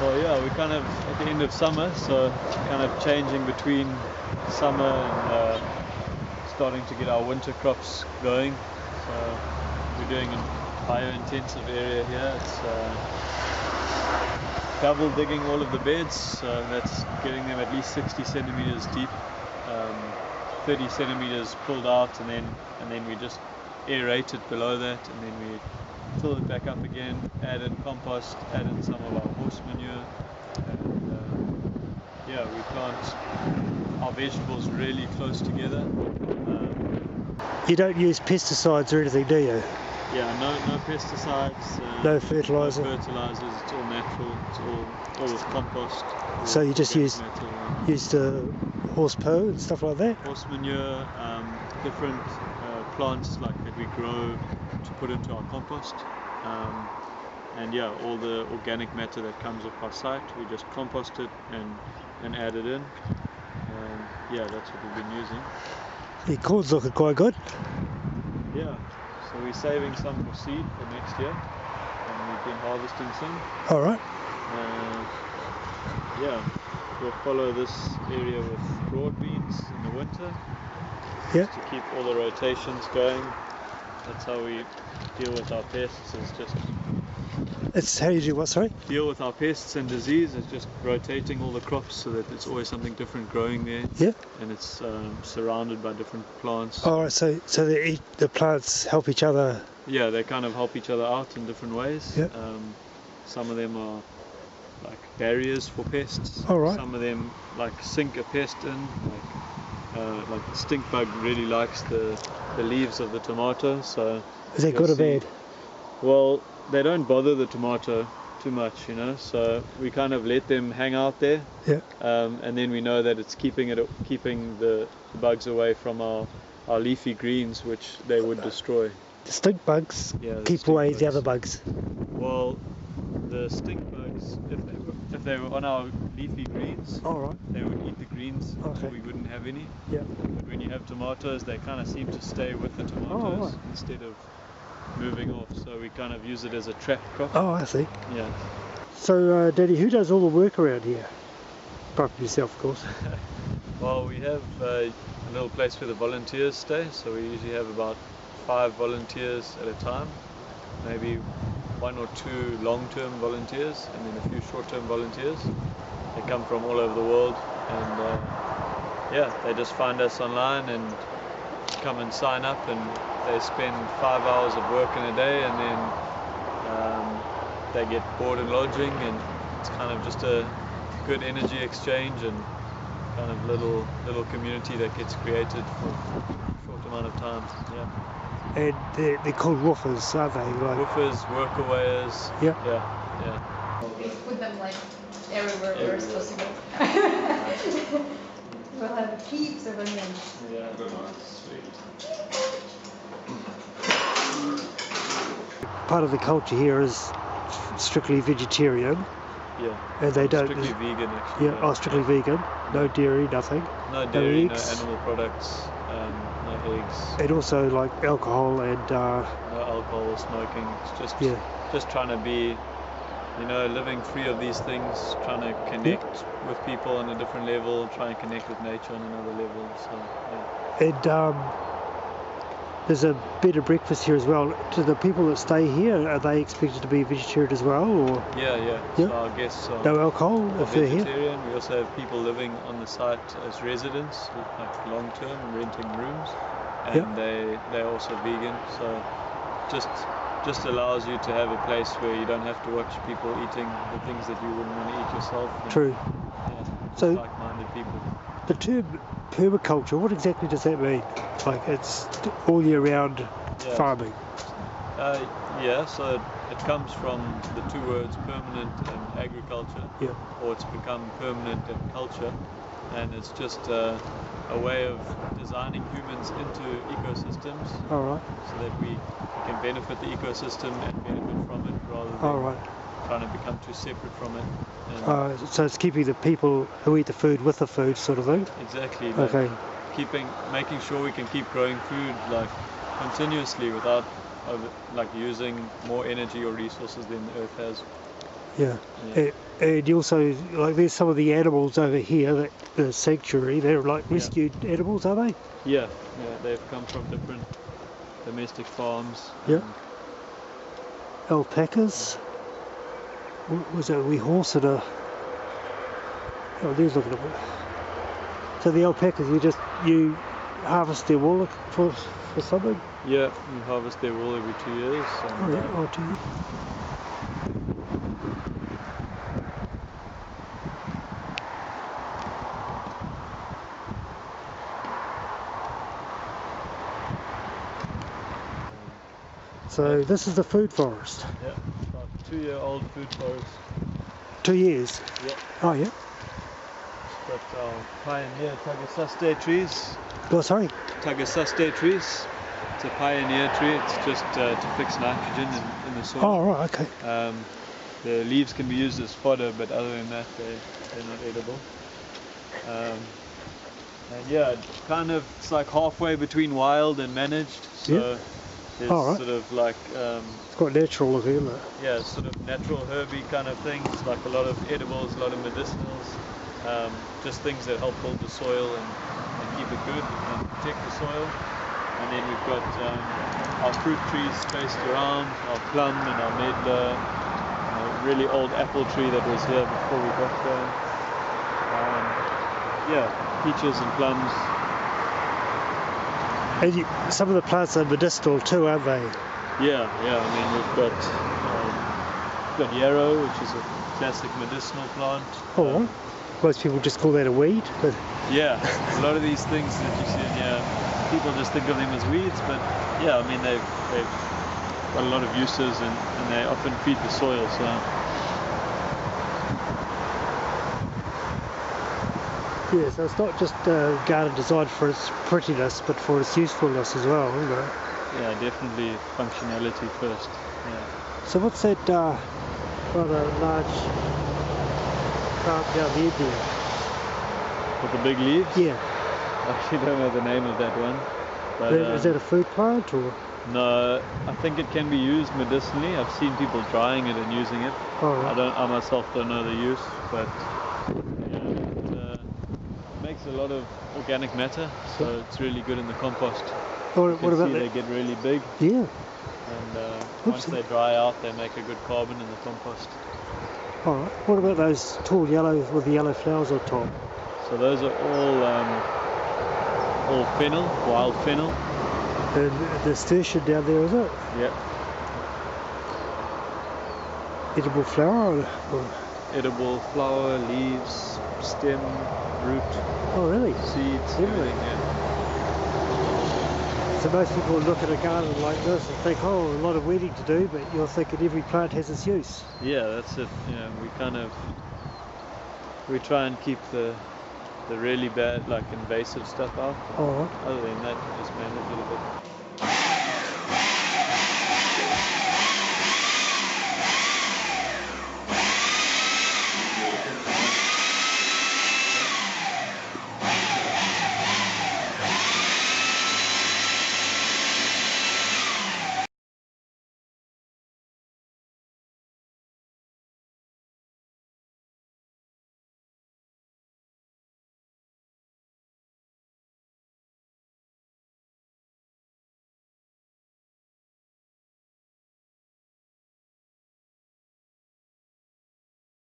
Well, yeah, we're kind of at the end of summer, so kind of changing between summer and starting to get our winter crops going. So we're doing a bio-intensive area here. It's double digging all of the beds, so that's getting them at least 60 centimeters deep, 30 centimeters pulled out, and then we just aerate it below that, and then we fill it back up again, add in compost, add in some of our horse manure, and yeah, we plant our vegetables really close together. You don't use pesticides or anything, do you? Yeah, no pesticides, no fertilizer. No fertilizers. It's all natural. It's all with compost. So you just use the horse poo and stuff like that? Horse manure, different plants like that we grow to put into our compost, and yeah, all the organic matter that comes off our site, we just compost it and add it in. Yeah, that's what we've been using. The corn's looking quite good. Yeah, so we're saving some for seed for next year, and we've been harvesting some. All right. Yeah, we'll follow this area with broad beans in the winter. Yeah. Just to keep all the rotations going. That's how we deal with our pests. It's how you do what, sorry? Deal with our pests and disease is just rotating all the crops so that it's always something different growing there. Yeah. And it's surrounded by different plants. All right, so the plants help each other. Yeah, they kind of help each other out in different ways. Yeah. Some of them are like barriers for pests. All right. Some of them like sink a pest in. Like the stink bug really likes the leaves of the tomato. So is that good or bad? Well, they don't bother the tomato too much, so we kind of let them hang out there. Yeah. And then we know that it's keeping the bugs away from our leafy greens, which they would destroy. The stink bugs keep away the other bugs. Well, the stink bugs, if they were on our leafy greens, all right, they would eat the greens. Okay. We wouldn't have any. Yeah. But when you have tomatoes, they kind of seem to stay with the tomatoes instead of moving off. So we kind of use it as a trap crop. Oh, I see. Yeah. So, Daddy, who does all the work around here? Apart from yourself, of course. Well, we have a little place where the volunteers stay. So we usually have about 5 volunteers at a time. Maybe 1 or 2 long-term volunteers and then a few short-term volunteers. They come from all over the world, and yeah, they just find us online and come and sign up, and they spend 5 hours of work in a day, and then they get board and lodging, and it's kind of just a good energy exchange and kind of little community that gets created for a short amount of time. Yeah. And they're called woofers, aren't they? Like woofers, workawayers. Yeah. Yeah. We put them like everywhere where it's possible. We'll have heaps of onions. Yeah, sweet. Part of the culture here is strictly vegetarian. Yeah. And they don't. Strictly vegan, actually. Yeah. Oh, strictly vegan. No dairy, nothing. No dairy, no eggs. No animal products, no eggs. And also like alcohol and. No alcohol, smoking. It's just trying to be, living free of these things, trying to connect with people on a different level, trying to connect with nature on another level. So yeah. And there's a bed and breakfast here as well. Do the people that stay here, are they expected to be vegetarian as well, or? Yeah. So our guests are no alcohol if they're here. Vegetarian. We also have people living on the site as residents, like long term, renting rooms, and they're also vegan. So just allows you to have a place where you don't have to watch people eating the things that you wouldn't want to eat yourself. True. Yeah, so like-minded people. The term permaculture, what exactly does that mean? Like it's all year round farming? So it comes from the 2 words permanent and agriculture, or it's become permanent and culture, and it's just a way of designing humans into ecosystems. All right. So that we can benefit the ecosystem and benefit from it rather than trying to become too separate from it. So it's keeping the people who eat the food with the food, sort of thing? Exactly. Okay. Making sure we can keep growing food like continuously without using more energy or resources than the earth has. Yeah. Yeah. And you also, like, there's some of the animals over here, that the sanctuary, they're like rescued animals, are they? Yeah, they've come from different domestic farms. Yeah. and Alpacas. What was that, a wee horse and a... Oh, there's looking at it. So the alpacas, you harvest their wool for something? Yeah, we harvest their wool every 2 years. And, Oh, yeah, oh, do you? So this is the food forest. Yeah, about 2-year-old food forest. 2 years? Yeah. Oh, yeah. Got our pioneer Tagasaste trees. Oh, sorry. Tagasaste trees. It's a pioneer tree. It's just to fix nitrogen in the soil. Oh, right, okay. The leaves can be used as fodder, but other than that, they're not edible. And yeah, it's like halfway between wild and managed. So there's sort of like it's quite natural looking, isn't it? yeah, sort of natural herby kind of things, like a lot of edibles, a lot of medicinals, just things that help hold the soil and keep it good and protect the soil. And then we've got our fruit trees spaced around, our plum and our medlar, a really old apple tree that was here before we got there. Yeah, peaches and plums. And some of the plants are medicinal too, aren't they? Yeah. I mean, we've got yarrow, which is a classic medicinal plant. Oh, most people just call that a weed, but yeah, a lot of these things that you see in here, people just think of them as weeds, but yeah, I mean they've got a lot of uses and they often feed the soil. So yeah, so it's not just a garden designed for its prettiness, but for its usefulness as well, isn't it? yeah, definitely functionality first. Yeah. So what's that rather large plant down the end there? With the big leaves? Yeah. I actually don't know the name of that one. But, Is that a food plant or? No, I think it can be used medicinally. I've seen people drying it and using it. Oh, right. I myself don't know the use, but yeah, it makes a lot of organic matter, so it's really good in the compost. What about They that? get really big, Yeah. and once they dry out, they make a good carbon in the compost. All right. What about those tall yellow with the yellow flowers on top? So those are all fennel, wild fennel. And the station down there, is it? Yeah. Edible flower? Or? Edible flower, leaves, stem, root, Oh, really? seeds, Really? everything. Yeah. So most people look at a garden like this and think, oh, a lot of weeding to do, but you're thinking every plant has its use. Yeah, that's it. You know, we try and keep the really bad, like invasive stuff out. All right. Other than that, we just manage it a bit.